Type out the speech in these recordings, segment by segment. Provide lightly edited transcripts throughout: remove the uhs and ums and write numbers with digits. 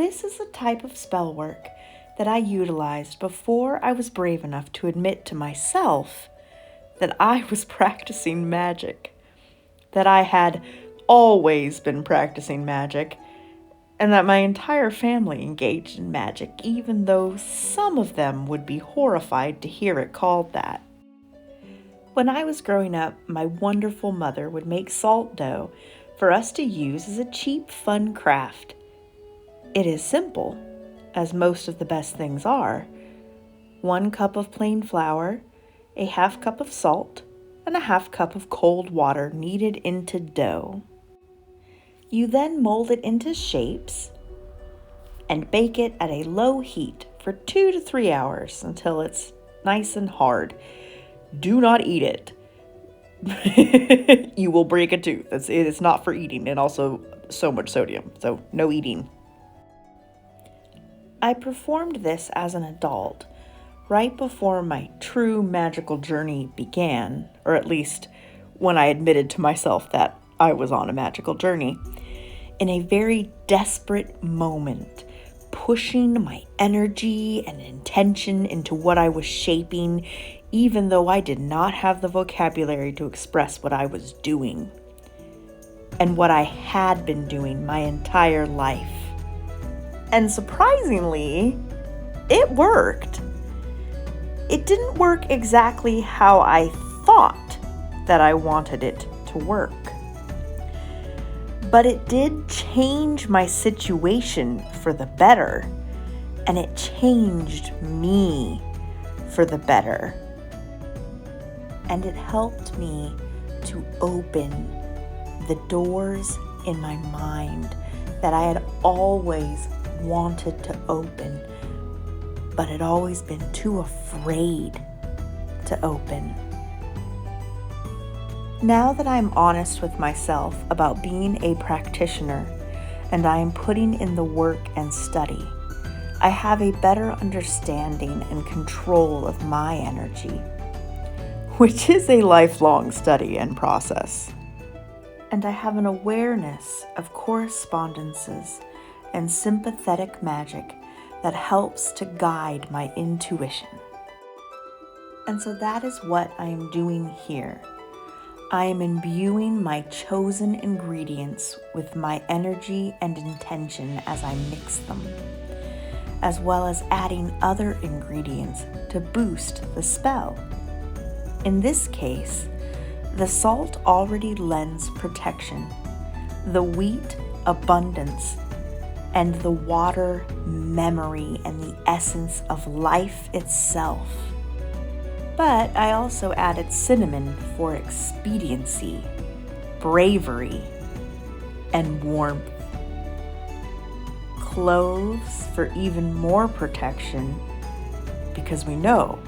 This is a type of spell work that I utilized before I was brave enough to admit to myself that I was practicing magic, that I had always been practicing magic, and that my entire family engaged in magic, even though some of them would be horrified to hear it called that. When I was growing up, my wonderful mother would make salt dough for us to use as a cheap, fun craft. It is simple, as most of the best things are. 1 cup of plain flour, a half cup of salt, and a half cup of cold water kneaded into dough. You then mold it into shapes and bake it at a low heat for 2 to 3 hours until it's nice and hard. Do not eat it. You will break a tooth. It is not for eating, and also so much sodium, so no eating. I performed this as an adult, right before my true magical journey began, or at least when I admitted to myself that I was on a magical journey, in a very desperate moment, pushing my energy and intention into what I was shaping, even though I did not have the vocabulary to express what I was doing, and what I had been doing my entire life. And surprisingly, it worked. It didn't work exactly how I thought that I wanted it to work. But it did change my situation for the better, and it changed me for the better. And it helped me to open the doors in my mind that I had always wanted to open, but had always been too afraid to open. Now that I'm honest with myself about being a practitioner and I am putting in the work and study, I have a better understanding and control of my energy, which is a lifelong study and process. And I have an awareness of correspondences and sympathetic magic that helps to guide my intuition. And so that is what I am doing here. I am imbuing my chosen ingredients with my energy and intention as I mix them, as well as adding other ingredients to boost the spell. In this case, the salt already lends protection, the wheat abundance, and the water memory and the essence of life itself. But I also added cinnamon for expediency, bravery, and warmth. Cloves for even more protection, because we know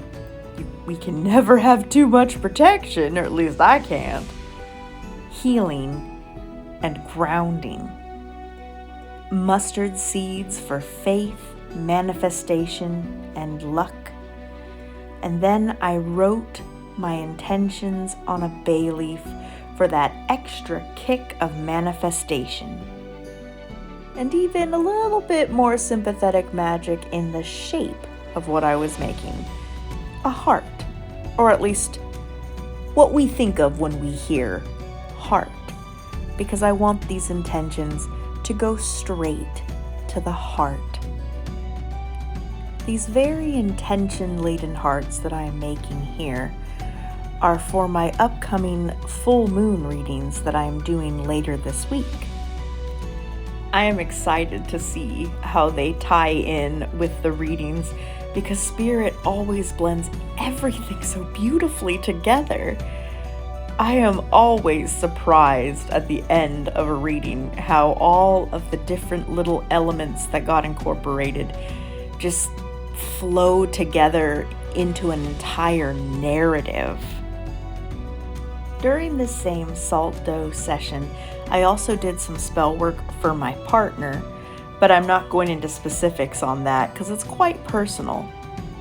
we can never have too much protection, or at least I can't. Healing and grounding. Mustard seeds for faith, manifestation, and luck. And then I wrote my intentions on a bay leaf for that extra kick of manifestation. And even a little bit more sympathetic magic in the shape of what I was making. A heart, or at least what we think of when we hear heart, because I want these intentions to go straight to the heart. These very intention-laden hearts that I am making here are for my upcoming full moon readings that I am doing later this week. I am excited to see how they tie in with the readings, because Spirit always blends everything so beautifully together. I am always surprised at the end of a reading how all of the different little elements that got incorporated just flow together into an entire narrative. During the same salt dough session, I also did some spell work for my partner, but I'm not going into specifics on that because it's quite personal.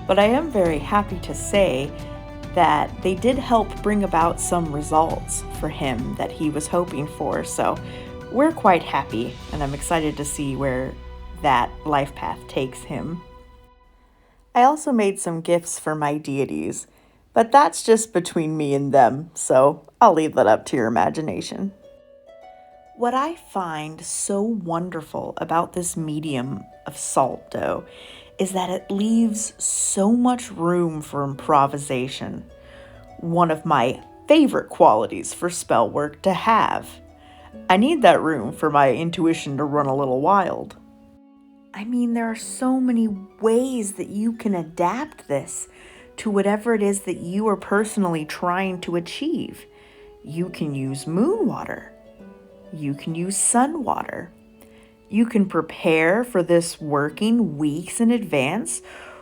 But I am very happy to say that they did help bring about some results for him that he was hoping for. So we're quite happy, and I'm excited to see where that life path takes him. I also made some gifts for my deities, but that's just between me and them, so I'll leave that up to your imagination. What I find so wonderful about this medium of salt dough is that it leaves so much room for improvisation. One of my favorite qualities for spell work to have. I need that room for my intuition to run a little wild. I mean, there are so many ways that you can adapt this to whatever it is that you are personally trying to achieve. You can use moon water. You can use sun water. You can prepare for this working weeks in advance,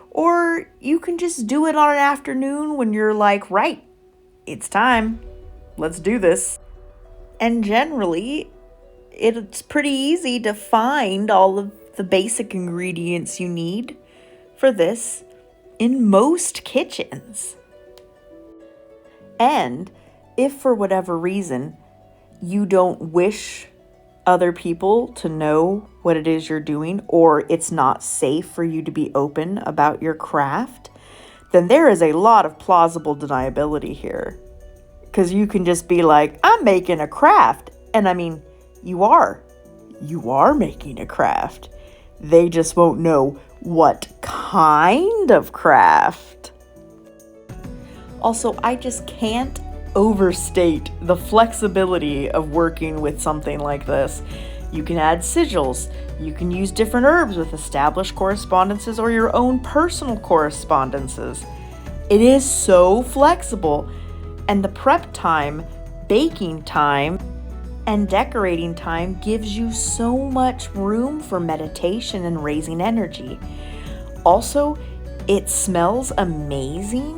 or you can just do it on an afternoon when you're like, right, it's time. Let's do this. And generally, it's pretty easy to find all of the basic ingredients you need for this in most kitchens. And if for whatever reason you don't wish other people to know what it is you're doing, or it's not safe for you to be open about your craft, then there is a lot of plausible deniability here. Because you can just be like, I'm making a craft. And I mean, you are making a craft. They just won't know what kind of craft. Also, I just can't overstate the flexibility of working with something like this. You can add sigils, you can use different herbs with established correspondences or your own personal correspondences. It is so flexible, and the prep time, baking time, and decorating time gives you so much room for meditation and raising energy. Also, it smells amazing.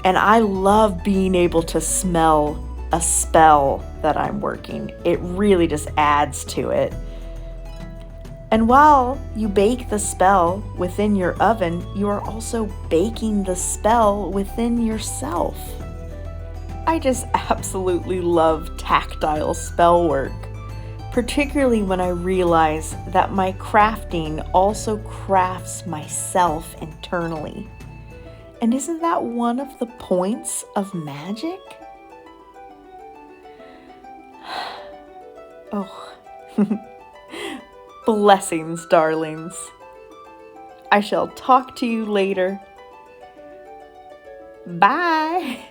And I love being able to smell a spell that I'm working. It really just adds to it. And while you bake the spell within your oven, you are also baking the spell within yourself. I just absolutely love tactile spell work, particularly when I realize that my crafting also crafts myself internally. And isn't that one of the points of magic? Oh, blessings, darlings. I shall talk to you later. Bye.